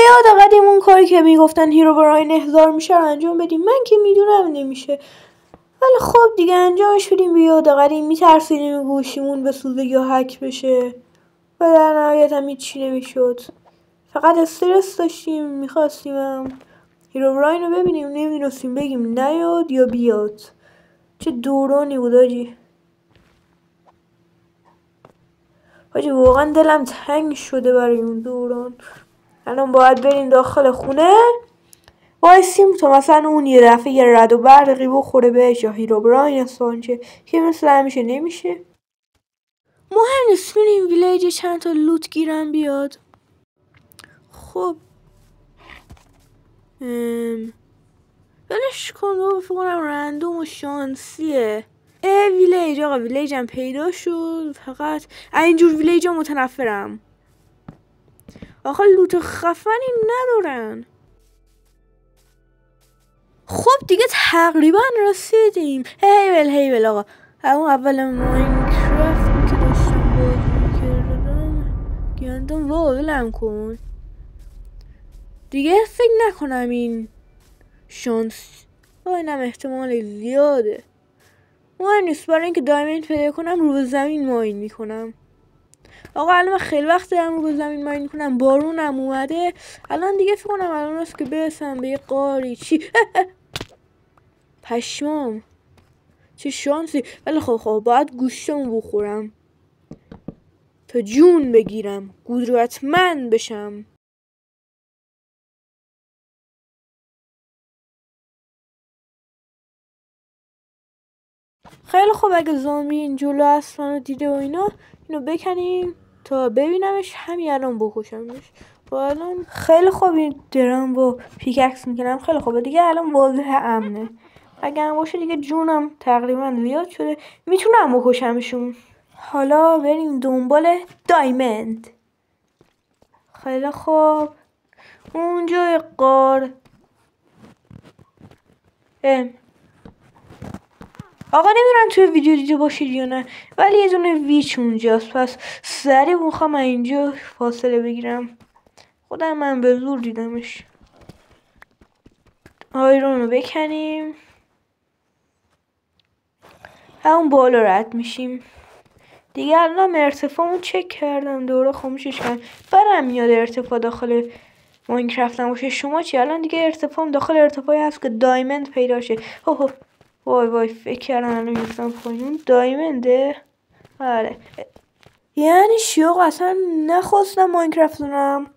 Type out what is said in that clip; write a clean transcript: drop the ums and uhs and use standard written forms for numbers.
یاد قدیمون کاری که میگفتن هیروبراین احضار میشه رو انجام بدیم. من که میدونم نمیشه، ولی خب دیگه انجامش بدیم. به یاد قدیم میترسیدیم گوشیمون بسوزه یا هک بشه و در نهایت هم هیچی نمیشد. فقط استرس داشتیم، میخواستیم هیروبراین رو ببینیم، نمیدونستیم بگیم نیاد یا بیاد. چه دورانی بود آجی. واقعا دلم تنگ شده برای اون دوران. الان باید بریم داخل خونه وایسیم تا مثلا اون یه دفعه یه رد و برقی بخوره بهش یا هیروبراین سانچه که مثل همیشه نمیشه. مهندس این ویلیج چند تا لوت گیرم بیاد. خب بلش کن بابا، فکر کنم رندوم و شانسیه. ویلیج آقا، ویلیجم پیدا شد. فقط اینجور ویلیج ها متنفرم. آخه لوت خفنی ندارن. خب دیگه تقریبا رسیدیم. هیول آقا، همون اول ماینکرافت که داشتم بازی میکردم گندم ولم کن دیگه. فکر نکنم این شانس اینم احتمال زیاده. مهم نیست، برای اینکه دایمند پیدا کنم رو به زمین ماین میکنم. آقا الان من خیلی وقت دارم رو به زمین ماین میکنم، بارونم اومده. الان دیگه فکر کنم الان است که برسم به یه قاری. چی پشمام، چه شانسی. ولی خب باید گوشتمو بخورم تا جون بگیرم، قدرتمند بشم. خیلی خوب، اگه زامبی این جلو اصلا رو دیده و اینو بکنیم تا ببینمش، همین الان بکشمش. الان خیلی خوب این درم با پیککس میکنم. خیلی خوبه دیگه، الان واضح امنه. اگر باشه دیگه جونم تقریبا زیاد شده، میتونم بکشمشون. حالا بریم دنبال دایمند. خیلی خوب، اونجا قار. آقا نمیدونم توی ویدیو دیده باشید یا نه، ولی یه دونه ویچ اونجاست. پس سریع میخوام اینجا فاصله بگیرم. خودم من به زور دیدمش. آیرون رو بکنیم، همون بالا رد میشیم دیگه. الان ارتفاعمو چک کردم، دوره خاموشش کردم. برم میاد ارتفاع داخل ماینکرافت هم باشه. شما چی؟ الان دیگه ارتفاعم داخل ارتفاعی هست که دایمند پیدا شه. وای فکر کردم الان میفتم پایین. دایمنده؟ آره. یعنی شیوق اصلا نخواستم ماینکرافت کنم.